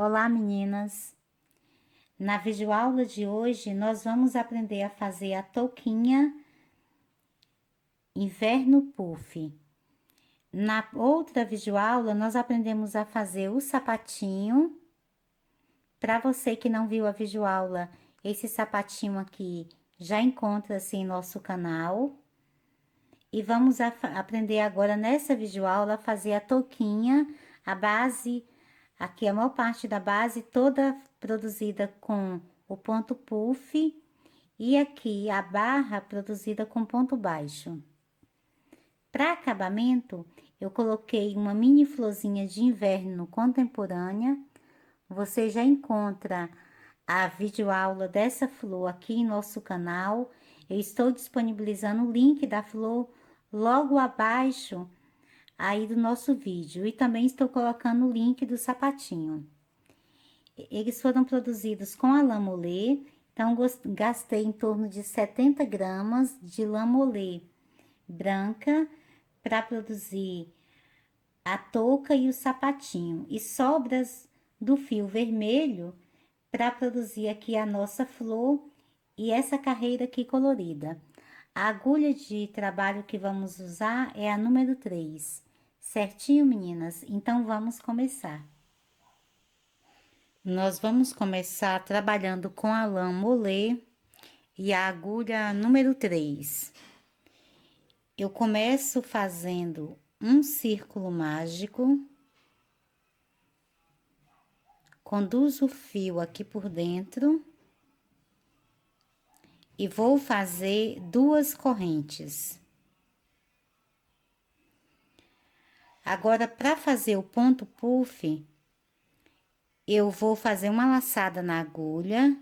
Olá, meninas! Na videoaula de hoje, nós vamos aprender a fazer a touquinha Inverno Puff. Na outra videoaula, nós aprendemos a fazer o sapatinho. Para você que não viu a videoaula, esse sapatinho aqui já encontra-se em nosso canal. E vamos aprender agora nessa videoaula a fazer a touquinha, a base. Aqui a maior parte da base toda produzida com o ponto puff e aqui a barra produzida com ponto baixo. Para acabamento, eu coloquei uma mini florzinha de inverno contemporânea. Você já encontra a videoaula dessa flor aqui em nosso canal. Eu estou disponibilizando o link da flor logo abaixo aí do nosso vídeo, e também estou colocando o link do sapatinho. Eles foram produzidos com a lã molê, então gastei em torno de 70 gramas de lã molê branca para produzir a touca e o sapatinho, e sobras do fio vermelho para produzir aqui a nossa flor e essa carreira aqui colorida. A agulha de trabalho que vamos usar é a número 3. Certinho, meninas? Então, vamos começar. Nós vamos começar trabalhando com a lã molê e a agulha número 3. Eu começo fazendo um círculo mágico. Conduzo o fio aqui por dentro. E vou fazer 2 correntes. Agora, para fazer o ponto puff, eu vou fazer uma laçada na agulha,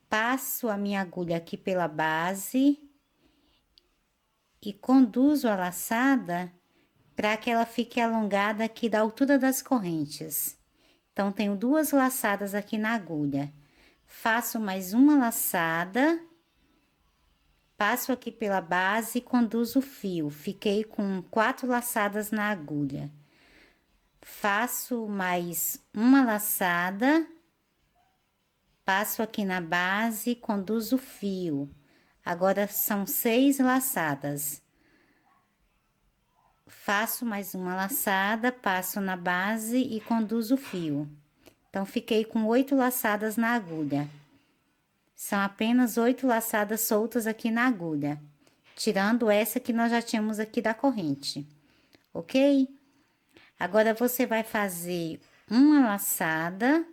passo a minha agulha aqui pela base e conduzo a laçada para que ela fique alongada aqui da altura das correntes. Então, tenho 2 laçadas aqui na agulha. Faço mais uma laçada, passo aqui pela base e conduzo o fio. Fiquei com 4 laçadas na agulha. Faço mais uma laçada, passo aqui na base e conduzo o fio. Agora, são 6 laçadas. Faço mais uma laçada, passo na base e conduzo o fio. Então, fiquei com 8 laçadas na agulha. São apenas 8 laçadas soltas aqui na agulha, tirando essa que nós já tínhamos aqui da corrente, ok? Agora, você vai fazer uma laçada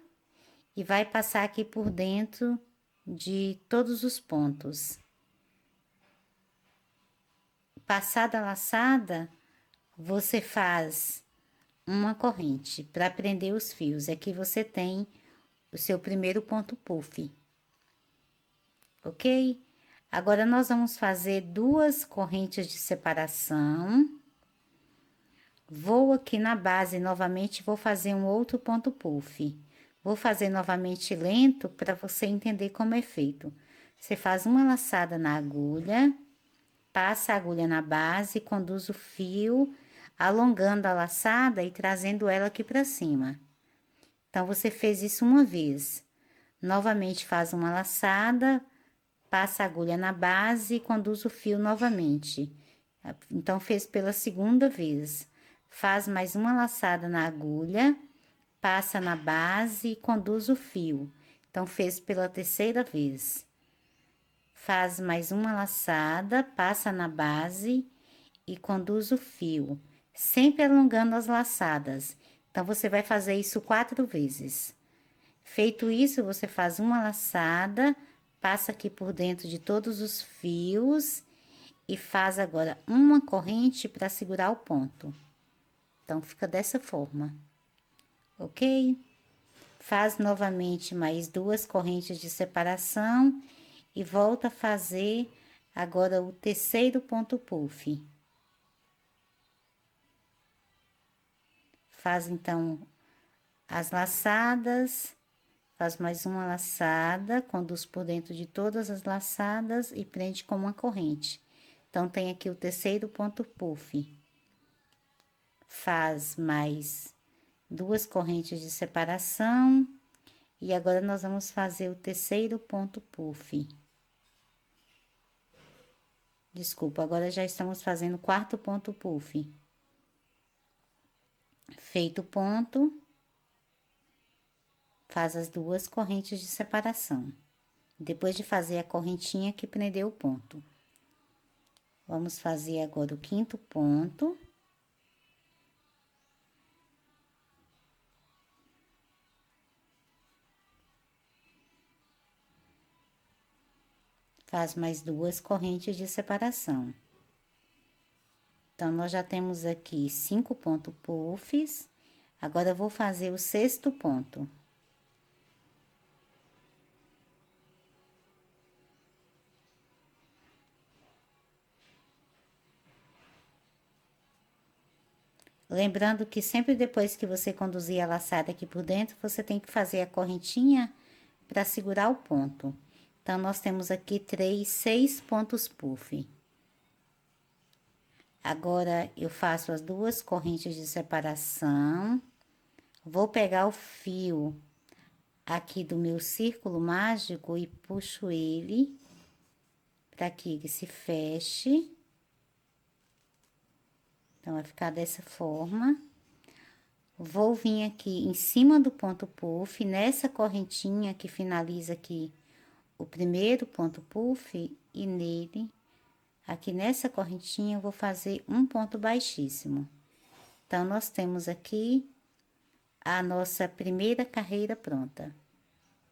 e vai passar aqui por dentro de todos os pontos. Passada a laçada, você faz uma corrente para prender os fios. Aqui você tem o seu primeiro ponto puff. Ok? Agora, nós vamos fazer 2 correntes de separação. Vou aqui na base novamente, vou fazer um outro ponto puff. Vou fazer novamente lento para você entender como é feito. Você faz uma laçada na agulha, passa a agulha na base, conduz o fio, alongando a laçada e trazendo ela aqui para cima. Então, você fez isso uma vez. Novamente, faz uma laçada, passa a agulha na base e conduz o fio novamente. Então, fez pela segunda vez. Faz mais uma laçada na agulha, passa na base e conduz o fio. Então, fez pela terceira vez. Faz mais uma laçada, passa na base e conduz o fio, sempre alongando as laçadas. Então, você vai fazer isso 4 vezes. Feito isso, você faz uma laçada, Passa aqui por dentro de todos os fios e faz agora uma corrente para segurar o ponto. Então, fica dessa forma, ok? Faz novamente mais 2 correntes de separação e volta a fazer agora o terceiro ponto puff. Faz então as laçadas, faz mais uma laçada, conduz por dentro de todas as laçadas e prende com uma corrente. Então, tem aqui o terceiro ponto puff. Faz mais 2 correntes de separação e agora nós vamos fazer o terceiro ponto puff. Desculpa, agora já estamos fazendo o quarto ponto puff. Feito o ponto, faz as 2 correntes de separação. Depois de fazer a correntinha que prendeu o ponto. Vamos fazer agora o quinto ponto. Faz mais 2 correntes de separação. Então, nós já temos aqui 5 pontos puffs. Agora, eu vou fazer o sexto ponto. Lembrando que sempre depois que você conduzir a laçada aqui por dentro, você tem que fazer a correntinha para segurar o ponto. Então, nós temos aqui 6 pontos puff. Agora, eu faço as 2 correntes de separação. Vou pegar o fio aqui do meu círculo mágico e puxo ele para que ele se feche. Então, vai ficar dessa forma. Vou vir aqui em cima do ponto puff, nessa correntinha que finaliza aqui o primeiro ponto puff, e nele, aqui nessa correntinha, eu vou fazer um ponto baixíssimo. Então, nós temos aqui a nossa primeira carreira pronta.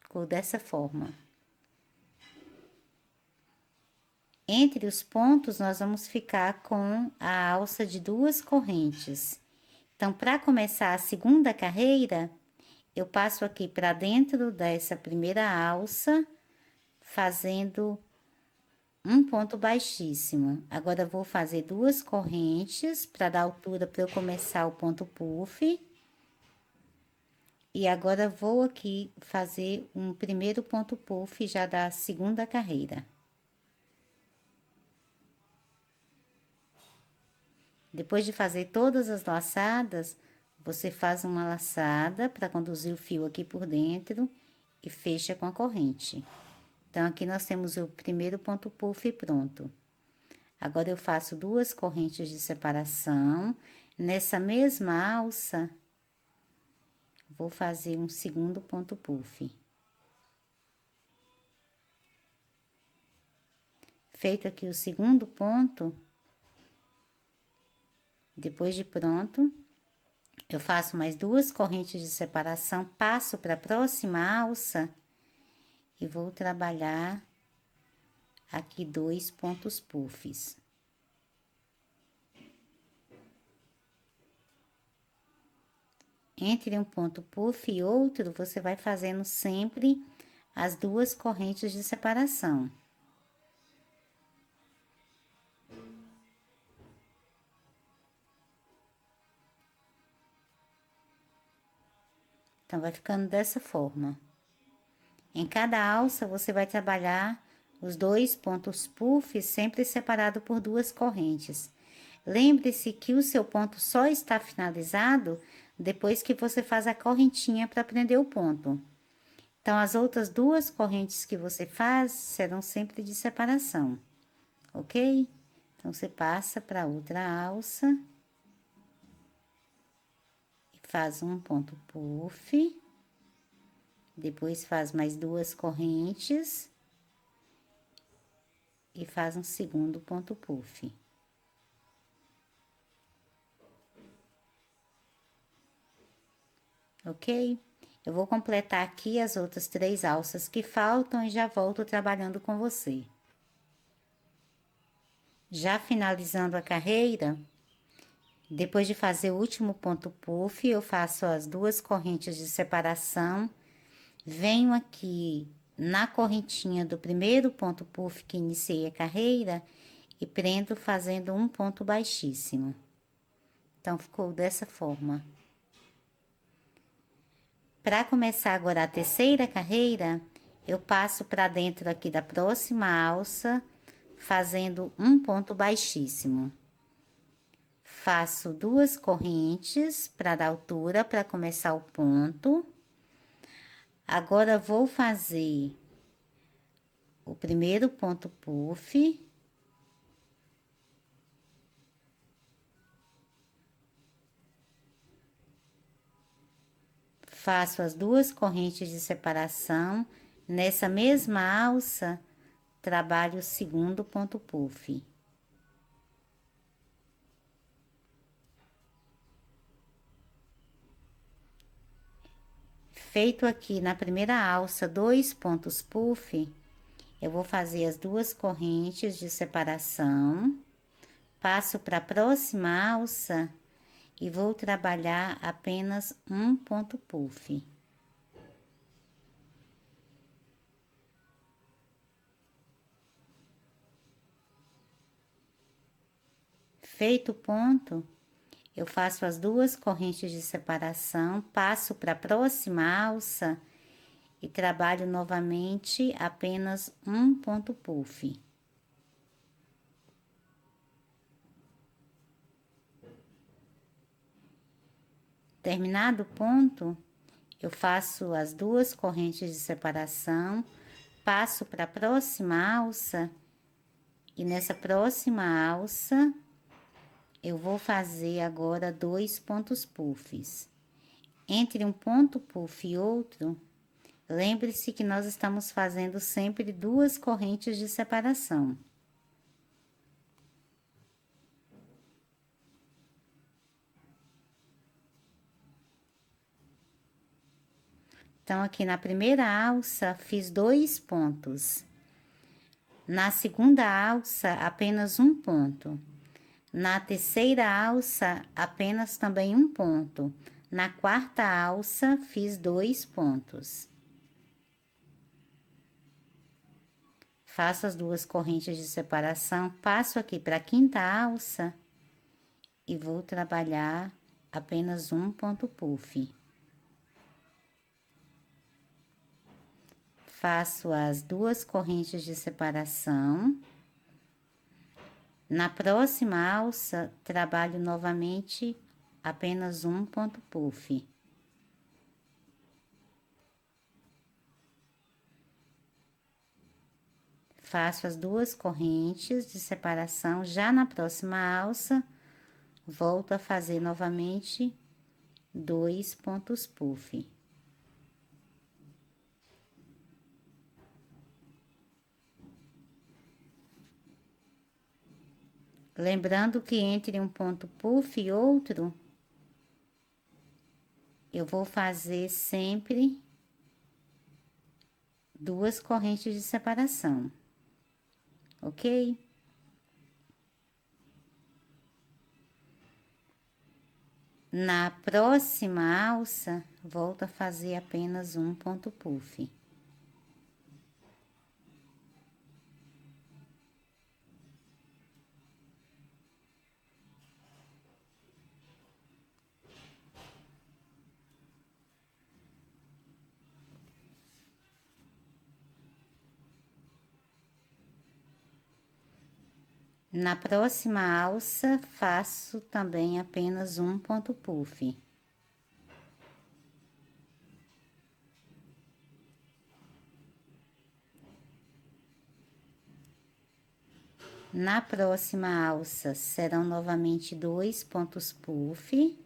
Ficou dessa forma. Entre os pontos, nós vamos ficar com a alça de 2 correntes. Então, para começar a segunda carreira, eu passo aqui para dentro dessa primeira alça, fazendo um ponto baixíssimo. Agora, vou fazer 2 correntes para dar altura para eu começar o ponto puff. E agora, vou aqui fazer um primeiro ponto puff já da segunda carreira. Depois de fazer todas as laçadas, você faz uma laçada para conduzir o fio aqui por dentro e fecha com a corrente. Então, aqui nós temos o primeiro ponto puff pronto. Agora, eu faço 2 correntes de separação. Nessa mesma alça, vou fazer um segundo ponto puff. Feito aqui o segundo ponto, depois de pronto, eu faço mais 2 correntes de separação, passo para a próxima alça e vou trabalhar aqui 2 pontos puffs. Entre um ponto puff e outro, você vai fazendo sempre as 2 correntes de separação. Então, vai ficando dessa forma. Em cada alça, você vai trabalhar os 2 pontos puff, sempre separado por 2 correntes. Lembre-se que o seu ponto só está finalizado depois que você faz a correntinha para prender o ponto. Então, as outras 2 correntes que você faz serão sempre de separação, ok? Então, você passa para outra alça. Faz um ponto puff, depois faz mais 2 correntes e faz um segundo ponto puff. Ok? Eu vou completar aqui as outras 3 alças que faltam e já volto trabalhando com você. Já finalizando a carreira, depois de fazer o último ponto puff, eu faço as 2 correntes de separação, venho aqui na correntinha do primeiro ponto puff que iniciei a carreira e prendo fazendo um ponto baixíssimo. Então, ficou dessa forma. Para começar agora a terceira carreira, eu passo para dentro aqui da próxima alça, fazendo um ponto baixíssimo. Faço 2 correntes para dar altura, para começar o ponto. Agora, vou fazer o primeiro ponto puff. Faço as 2 correntes de separação. Nessa mesma alça, trabalho o segundo ponto puff. Feito aqui na primeira alça 2 pontos puff, eu vou fazer as 2 correntes de separação, passo para a próxima alça e vou trabalhar apenas um ponto puff. Feito o ponto, eu faço as 2 correntes de separação, passo para a próxima alça e trabalho novamente apenas um ponto puff. Terminado o ponto, eu faço as 2 correntes de separação, passo para a próxima alça e nessa próxima alça eu vou fazer agora 2 pontos puffs. Entre um ponto puff e outro, lembre-se que nós estamos fazendo sempre 2 correntes de separação. Então, aqui na primeira alça, fiz 2 pontos. Na segunda alça, apenas um ponto. Na terceira alça, apenas também um ponto. Na quarta alça, fiz 2 pontos. Faço as 2 correntes de separação, passo aqui para a quinta alça e vou trabalhar apenas um ponto puff. Faço as 2 correntes de separação. Na próxima alça, trabalho novamente apenas um ponto puff. Faço as 2 correntes de separação, já na próxima alça, volto a fazer novamente 2 pontos puff. Lembrando que entre um ponto puff e outro, eu vou fazer sempre 2 correntes de separação, ok? Na próxima alça, volto a fazer apenas um ponto puff. Na próxima alça, faço também apenas um ponto puff. Na próxima alça, serão novamente 2 pontos puff.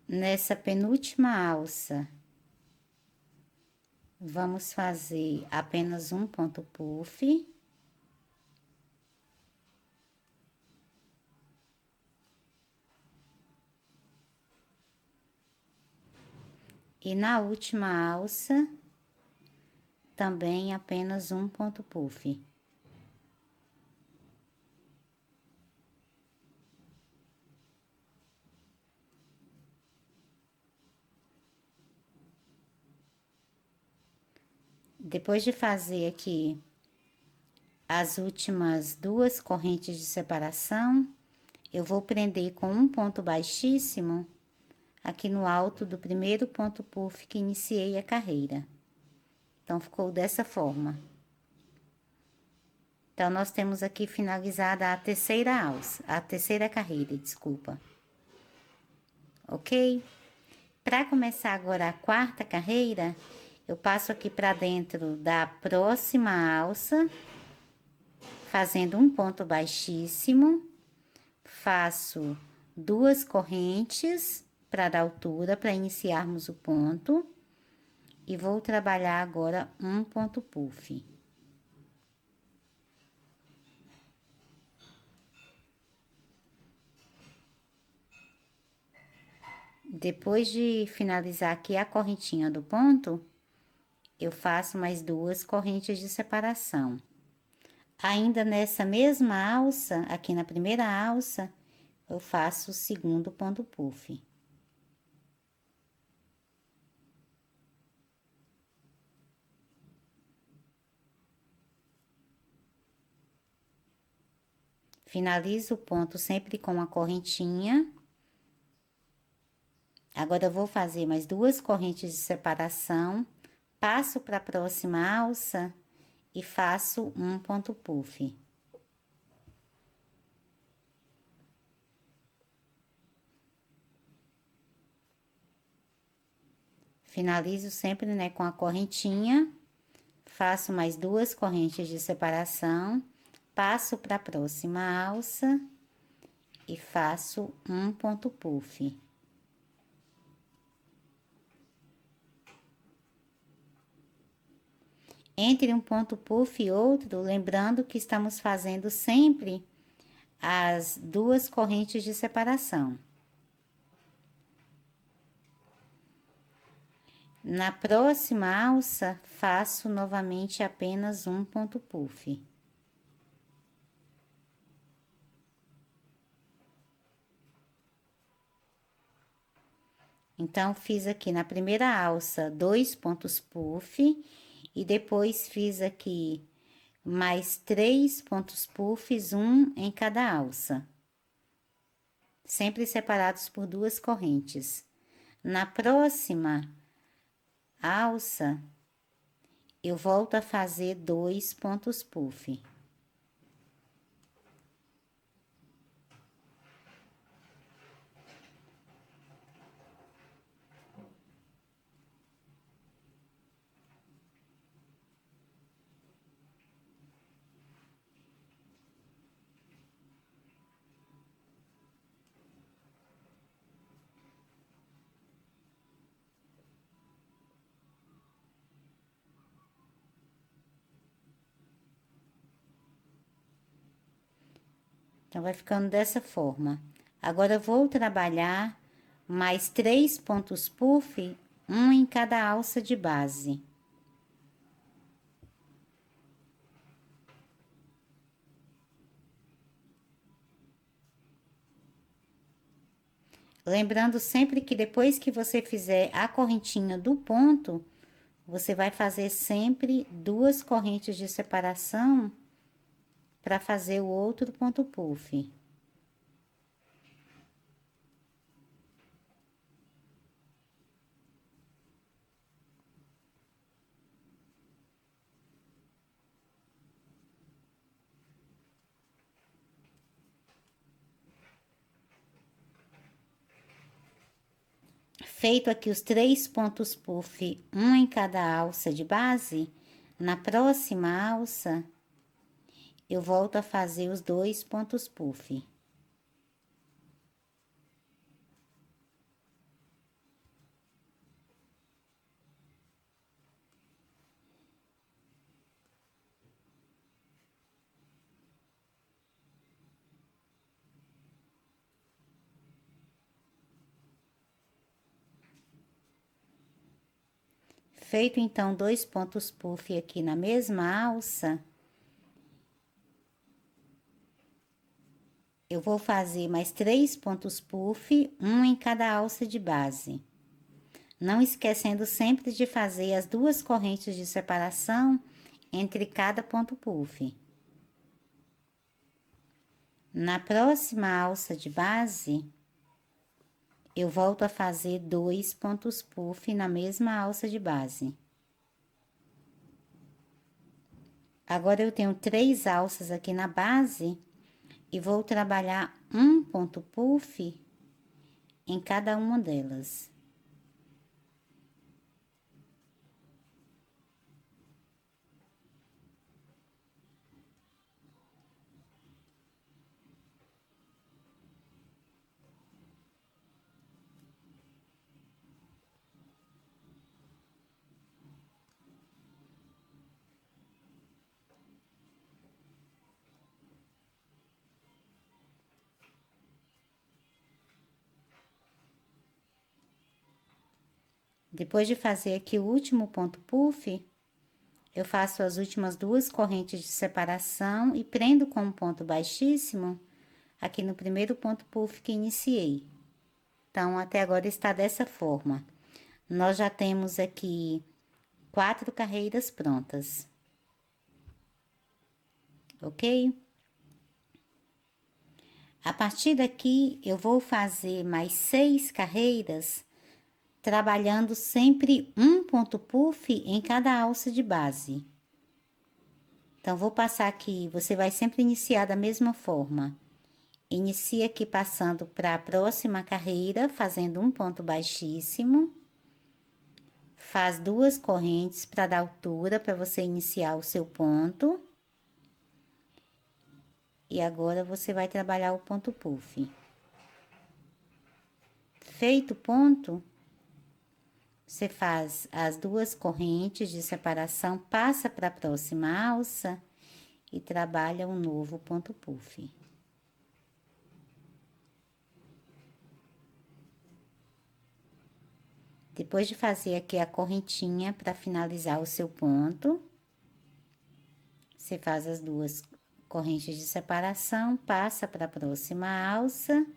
Nessa penúltima alça, vamos fazer apenas um ponto puff. E na última alça, também apenas um ponto puff. Depois de fazer aqui as últimas duas correntes de separação, eu vou prender com um ponto baixíssimo aqui no alto do primeiro ponto puff que iniciei a carreira. Então, ficou dessa forma. Então, nós temos aqui finalizada a terceira alça, a terceira carreira, desculpa. Ok? Para começar agora a quarta carreira, eu passo aqui para dentro da próxima alça, fazendo um ponto baixíssimo, faço duas correntes para dar altura, para iniciarmos o ponto, e vou trabalhar agora um ponto puff. Depois de finalizar aqui a correntinha do ponto, eu faço mais duas correntes de separação. Ainda nessa mesma alça, aqui na primeira alça, eu faço o segundo ponto puff. Finalizo o ponto sempre com a correntinha. Agora, eu vou fazer mais duas correntes de separação, passo para a próxima alça e faço um ponto puff. Finalizo sempre, né, com a correntinha, faço mais duas correntes de separação, passo para a próxima alça e faço um ponto puff. Entre um ponto puff e outro, lembrando que estamos fazendo sempre as duas correntes de separação. Na próxima alça, faço novamente apenas um ponto puff. Então, fiz aqui na primeira alça dois pontos puff e depois fiz aqui mais três pontos puffs, um em cada alça. Sempre separados por duas correntes. Na próxima alça, eu volto a fazer dois pontos puff. Então, vai ficando dessa forma. Agora, eu vou trabalhar mais três pontos puff, um em cada alça de base. Lembrando sempre que depois que você fizer a correntinha do ponto, você vai fazer sempre duas correntes de separação para fazer o outro ponto puff. Feito aqui os três pontos puff, um em cada alça de base, na próxima alça, eu volto a fazer os dois pontos puff. Feito então 2 pontos puff aqui na mesma alça, eu vou fazer mais 3 pontos puff, um em cada alça de base. Não esquecendo sempre de fazer as 2 correntes de separação entre cada ponto puff. Na próxima alça de base, eu volto a fazer 2 pontos puff na mesma alça de base. Agora, eu tenho 3 alças aqui na base e vou trabalhar um ponto puff em cada uma delas. Depois de fazer aqui o último ponto puff, eu faço as últimas 2 correntes de separação e prendo com um ponto baixíssimo aqui no primeiro ponto puff que iniciei. Então, até agora está dessa forma. Nós já temos aqui 4 carreiras prontas. Ok? A partir daqui, eu vou fazer mais 6 carreiras, trabalhando sempre um ponto puff em cada alça de base. Então, vou passar aqui, você vai sempre iniciar da mesma forma. Inicia aqui passando para a próxima carreira, fazendo um ponto baixíssimo. Faz 2 correntes para dar altura, para você iniciar o seu ponto. E agora, você vai trabalhar o ponto puff. Feito o ponto, você faz as 2 correntes de separação, passa para a próxima alça e trabalha um novo ponto puff. Depois de fazer aqui a correntinha para finalizar o seu ponto, você faz as 2 correntes de separação, passa para a próxima alça.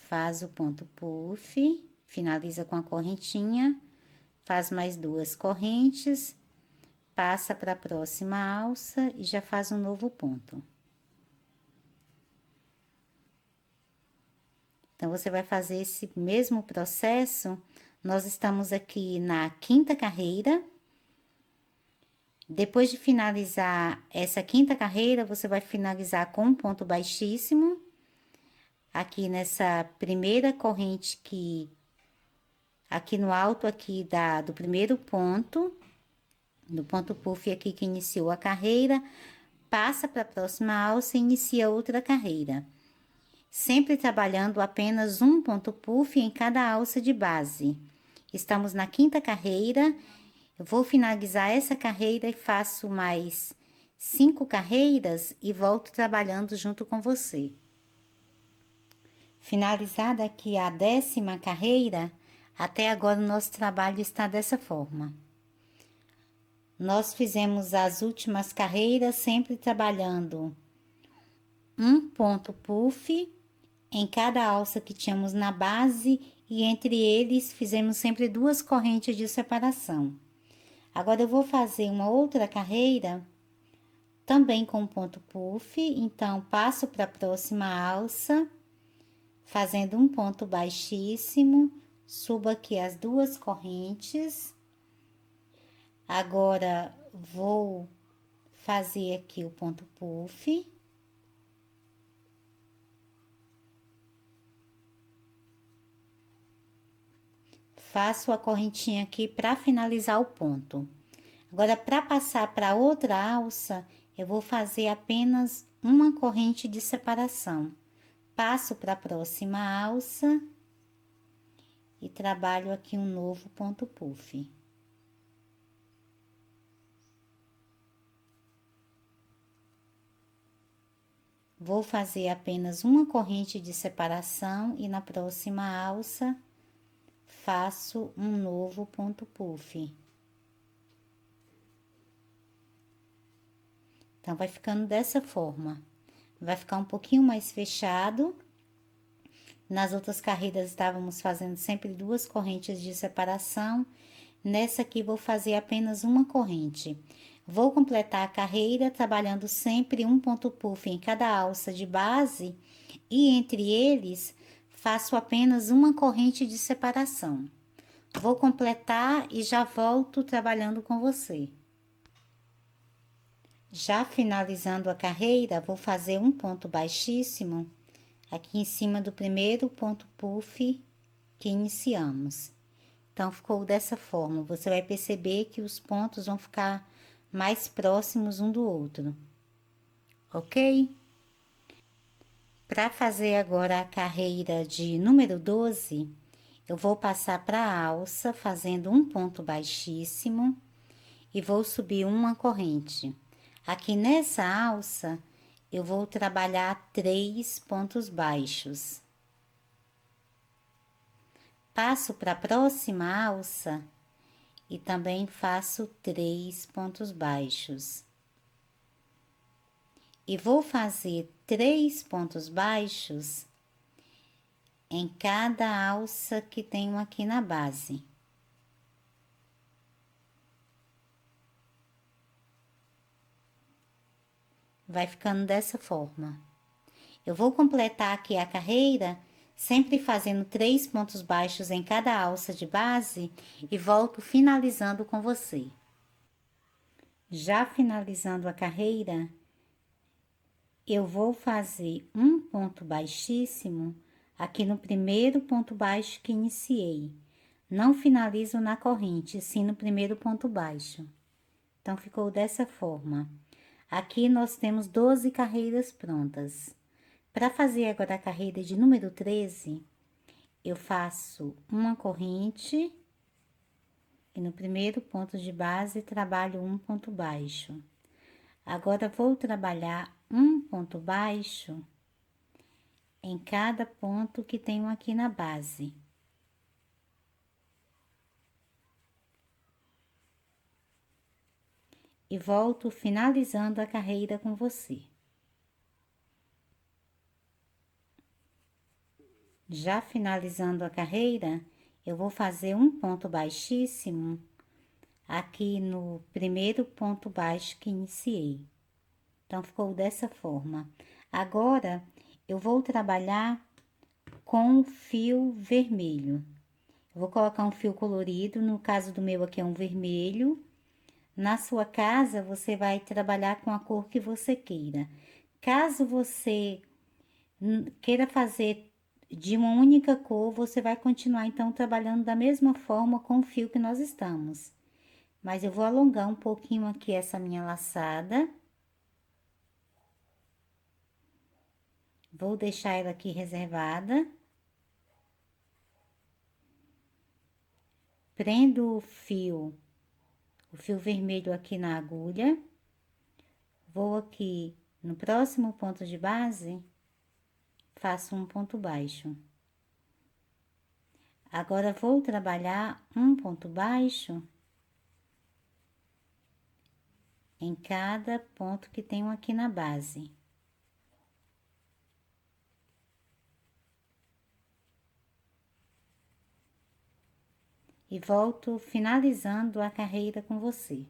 Faz o ponto puff, finaliza com a correntinha, faz mais 2 correntes, passa para a próxima alça e já faz um novo ponto. Então, você vai fazer esse mesmo processo. Nós estamos aqui na 5ª carreira. Depois de finalizar essa 5ª carreira, você vai finalizar com um ponto baixíssimo. Aqui nessa primeira corrente aqui no alto aqui do primeiro ponto, do ponto puff aqui que iniciou a carreira, passa para a próxima alça e inicia outra carreira. Sempre trabalhando apenas um ponto puff em cada alça de base. Estamos na 5ª carreira, eu vou finalizar essa carreira e faço mais 5 carreiras e volto trabalhando junto com você. Finalizada aqui a 10ª carreira, até agora o nosso trabalho está dessa forma. Nós fizemos as últimas carreiras sempre trabalhando um ponto puff em cada alça que tínhamos na base e entre eles fizemos sempre 2 correntes de separação. Agora, eu vou fazer uma outra carreira também com ponto puff, então passo para a próxima alça, fazendo um ponto baixíssimo, subo aqui as 2 correntes. Agora, vou fazer aqui o ponto puff. Faço a correntinha aqui para finalizar o ponto. Agora, para passar para outra alça, eu vou fazer apenas uma corrente de separação. Passo para a próxima alça e trabalho aqui um novo ponto puff. Vou fazer apenas uma corrente de separação e na próxima alça faço um novo ponto puff. Então, vai ficando dessa forma. Vai ficar um pouquinho mais fechado. Nas outras carreiras, estávamos fazendo sempre 2 correntes de separação. Nessa aqui, vou fazer apenas uma corrente. Vou completar a carreira trabalhando sempre um ponto puff em cada alça de base. E entre eles, faço apenas uma corrente de separação. Vou completar e já volto trabalhando com você. Já finalizando a carreira, vou fazer um ponto baixíssimo aqui em cima do primeiro ponto puff que iniciamos. Então, ficou dessa forma. Você vai perceber que os pontos vão ficar mais próximos um do outro, ok? Para fazer agora a carreira de número 12, eu vou passar para a alça fazendo um ponto baixíssimo e vou subir uma corrente. Aqui nessa alça, eu vou trabalhar 3 pontos baixos. Passo para a próxima alça e também faço 3 pontos baixos. E vou fazer 3 pontos baixos em cada alça que tenho aqui na base. Vai ficando dessa forma. Eu vou completar aqui a carreira, sempre fazendo 3 pontos baixos em cada alça de base e volto finalizando com você. Já finalizando a carreira, eu vou fazer um ponto baixíssimo aqui no primeiro ponto baixo que iniciei. Não finalizo na corrente, sim no primeiro ponto baixo. Então, ficou dessa forma. Aqui nós temos 12 carreiras prontas. Para fazer agora a carreira de número 13, eu faço uma corrente e no primeiro ponto de base trabalho um ponto baixo. Agora, vou trabalhar um ponto baixo em cada ponto que tenho aqui na base. E volto finalizando a carreira com você. Já finalizando a carreira, eu vou fazer um ponto baixíssimo aqui no primeiro ponto baixo que iniciei. Então, ficou dessa forma. Agora, eu vou trabalhar com fio vermelho. Eu vou colocar um fio colorido, no caso do meu aqui é um vermelho. Na sua casa, você vai trabalhar com a cor que você queira. Caso você queira fazer de uma única cor, você vai continuar, então, trabalhando da mesma forma com o fio que nós estamos. Mas eu vou alongar um pouquinho aqui essa minha laçada. Vou deixar ela aqui reservada. Prendo o fio vermelho aqui na agulha. Vou aqui no próximo ponto de base, faço um ponto baixo. Agora, vou trabalhar um ponto baixo em cada ponto que tenho aqui na base. E volto finalizando a carreira com você.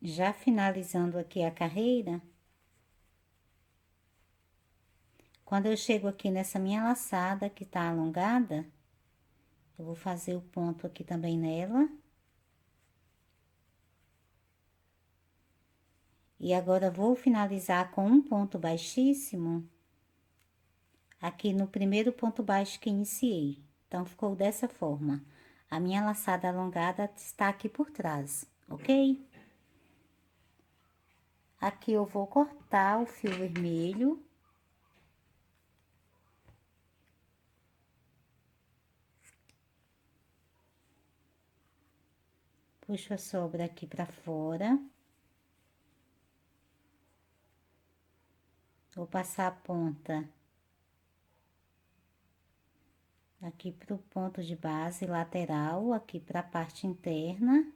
Já finalizando aqui a carreira, quando eu chego aqui nessa minha laçada que tá alongada, eu vou fazer o ponto aqui também nela. E agora, vou finalizar com um ponto baixíssimo aqui no primeiro ponto baixo que iniciei. Então, ficou dessa forma. A minha laçada alongada está aqui por trás, ok? Aqui eu vou cortar o fio vermelho. Puxo a sobra aqui pra fora. Vou passar a ponta aqui pro ponto de base lateral, aqui pra parte interna.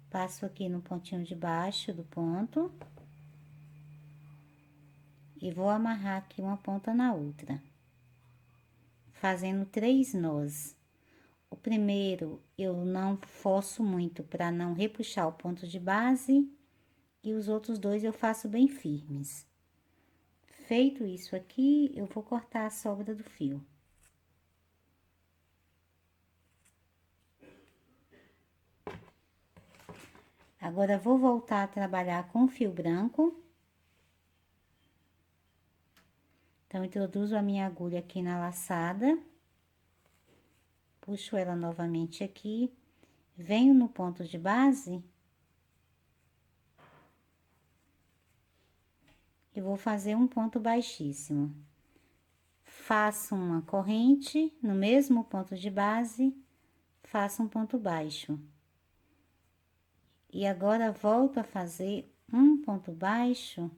Passo aqui no pontinho de baixo do ponto. E vou amarrar aqui uma ponta na outra, fazendo 3 nós. O primeiro eu não forço muito para não repuxar o ponto de base, e os outros dois eu faço bem firmes. Feito isso aqui, eu vou cortar a sobra do fio. Agora, vou voltar a trabalhar com fio branco. Então, introduzo a minha agulha aqui na laçada. Puxo ela novamente aqui. Venho no ponto de base. E vou fazer um ponto baixíssimo. Faço uma corrente no mesmo ponto de base, faço um ponto baixo. E agora, volto a fazer um ponto baixo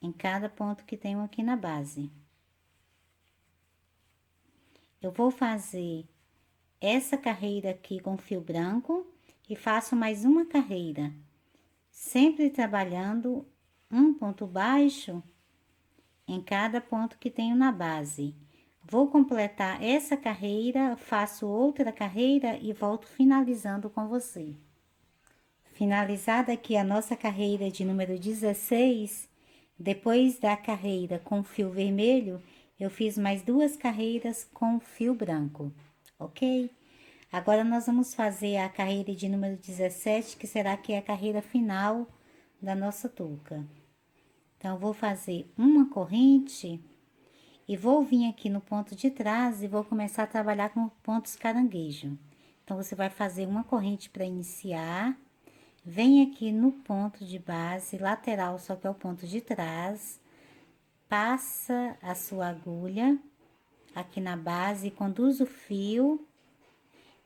em cada ponto que tenho aqui na base. Eu vou fazer essa carreira aqui com fio branco e faço mais uma carreira, sempre trabalhando um ponto baixo em cada ponto que tenho na base. Vou completar essa carreira, faço outra carreira e volto finalizando com você. Finalizada aqui a nossa carreira de número 16, depois da carreira com fio vermelho, eu fiz mais 2 carreiras com fio branco, ok? Agora, nós vamos fazer a carreira de número 17, que será que é a carreira final da nossa touca. Então, vou fazer uma corrente e vou vir aqui no ponto de trás e vou começar a trabalhar com pontos caranguejo. Então, você vai fazer uma corrente para iniciar, vem aqui no ponto de base lateral, só que é o ponto de trás, passa a sua agulha aqui na base, conduz o fio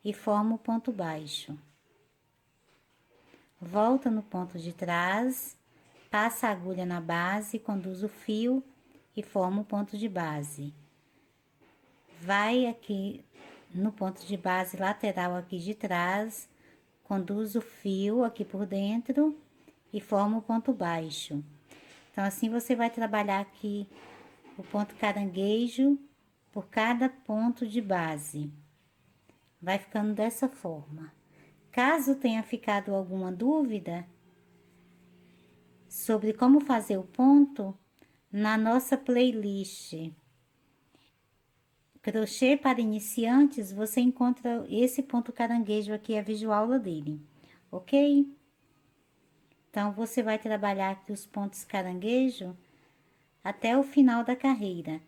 e forma o ponto baixo. Volta no ponto de trás, passa a agulha na base, conduz o fio e forma o ponto de base. Vai aqui no ponto de base lateral aqui de trás, conduz o fio aqui por dentro e forma o ponto baixo. Então, assim você vai trabalhar aqui o ponto caranguejo por cada ponto de base. Vai ficando dessa forma. Caso tenha ficado alguma dúvida sobre como fazer o ponto, na nossa playlist Crochê para Iniciantes, você encontra esse ponto caranguejo aqui, a videoaula dele, ok? Então, você vai trabalhar aqui os pontos caranguejo até o final da carreira.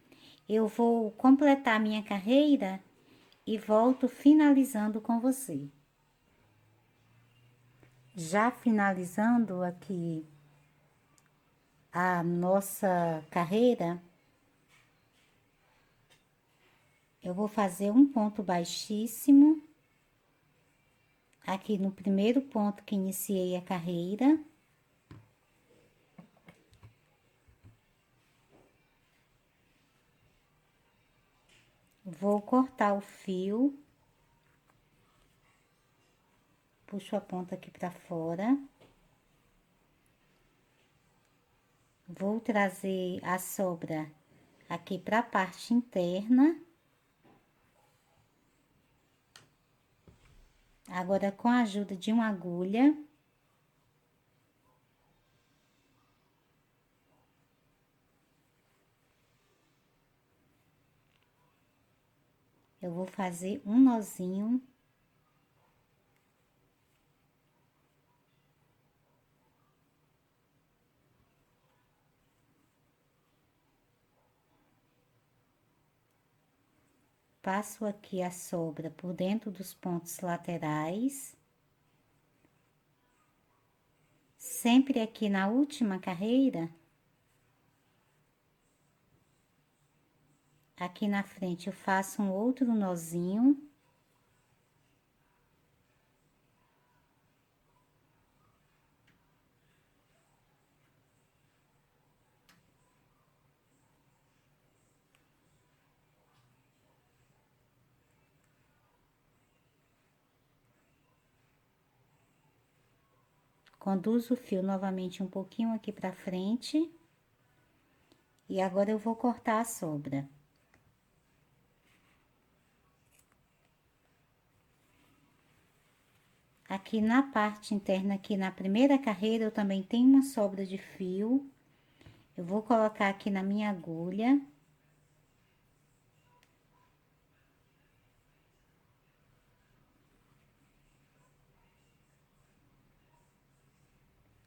Eu vou completar minha carreira e volto finalizando com você. Já finalizando aqui a nossa carreira, eu vou fazer um ponto baixíssimo aqui no primeiro ponto que iniciei a carreira. Vou cortar o fio, puxo a ponta aqui pra fora. Vou trazer a sobra aqui pra parte interna. Agora, com a ajuda de uma agulha, eu vou fazer um nozinho. Passo aqui a sobra por dentro dos pontos laterais. Sempre aqui na última carreira, aqui na frente eu faço um outro nozinho. Conduzo o fio novamente um pouquinho aqui pra frente. E agora eu vou cortar a sobra. Aqui na parte interna, aqui na primeira carreira, eu também tenho uma sobra de fio. Eu vou colocar aqui na minha agulha.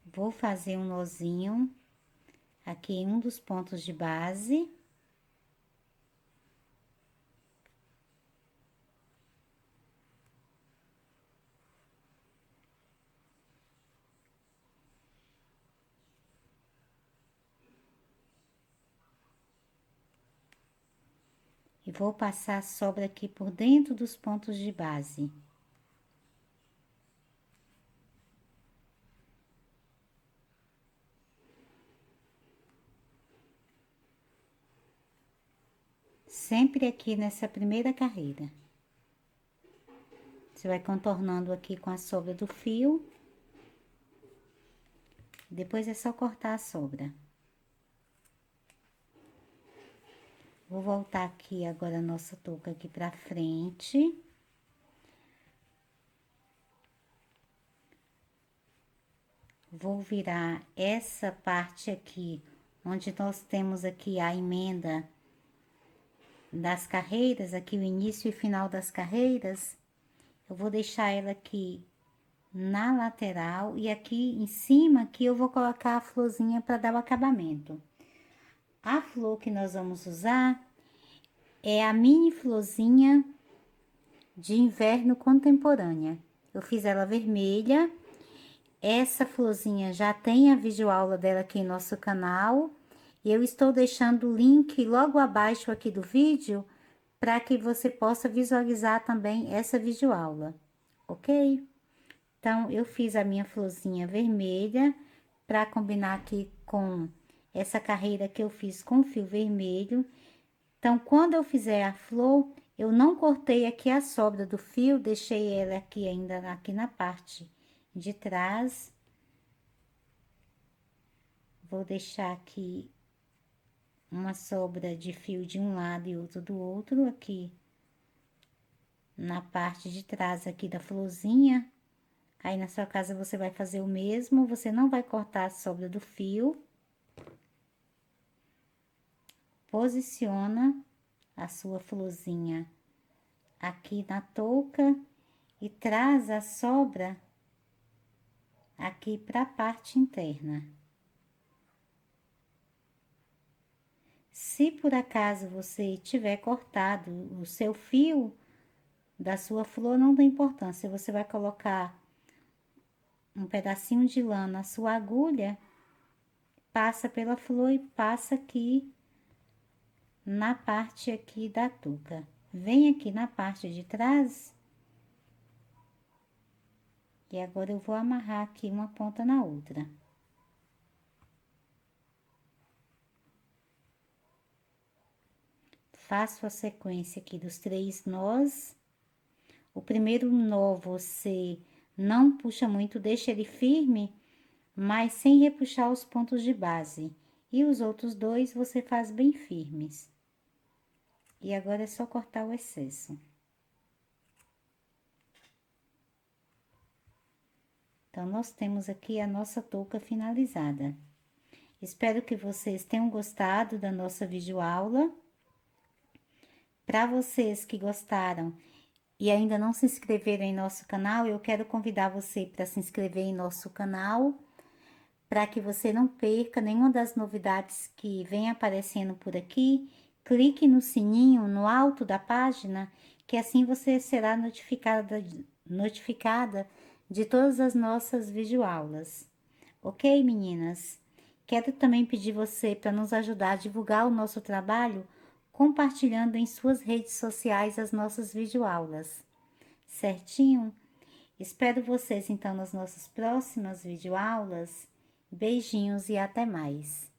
Vou fazer um nozinho aqui em um dos pontos de base. E vou passar a sobra aqui por dentro dos pontos de base. Sempre aqui nessa primeira carreira. Você vai contornando aqui com a sobra do fio. Depois é só cortar a sobra. Vou voltar aqui agora a nossa touca aqui pra frente. Vou virar essa parte aqui, onde nós temos aqui a emenda das carreiras, aqui o início e final das carreiras. Eu vou deixar ela aqui na lateral e aqui em cima, aqui eu vou colocar a florzinha para dar o acabamento. A flor que nós vamos usar é a mini florzinha de inverno contemporânea. Eu fiz ela vermelha. Essa florzinha já tem a videoaula dela aqui em nosso canal. E eu estou deixando o link logo abaixo aqui do vídeo para que você possa visualizar também essa videoaula, ok? Então, eu fiz a minha florzinha vermelha para combinar aqui com essa carreira que eu fiz com fio vermelho. Então, quando eu fizer a flor, eu não cortei aqui a sobra do fio, deixei ela aqui ainda aqui na parte de trás. Vou deixar aqui uma sobra de fio de um lado e outro do outro, aqui na parte de trás aqui da florzinha. Aí, na sua casa, você vai fazer o mesmo, você não vai cortar a sobra do fio. Posiciona a sua florzinha aqui na touca e traz a sobra aqui para a parte interna. Se por acaso você tiver cortado o seu fio da sua flor, não tem importância, você vai colocar um pedacinho de lã na sua agulha, passa pela flor e passa aqui na parte aqui da touca. Vem aqui na parte de trás. E agora eu vou amarrar aqui uma ponta na outra. Faço a sequência aqui dos 3 nós. O primeiro nó você não puxa muito, deixa ele firme, mas sem repuxar os pontos de base. E os outros 2 você faz bem firmes. E agora é só cortar o excesso. Então, nós temos aqui a nossa touca finalizada. Espero que vocês tenham gostado da nossa videoaula. Para vocês que gostaram e ainda não se inscreveram em nosso canal, eu quero convidar você para se inscrever em nosso canal, para que você não perca nenhuma das novidades que vem aparecendo por aqui. Clique no sininho no alto da página, que assim você será notificada de todas as nossas videoaulas. Ok, meninas? Quero também pedir você para nos ajudar a divulgar o nosso trabalho, compartilhando em suas redes sociais as nossas videoaulas. Certinho? Espero vocês, então, nas nossas próximas videoaulas. Beijinhos e até mais!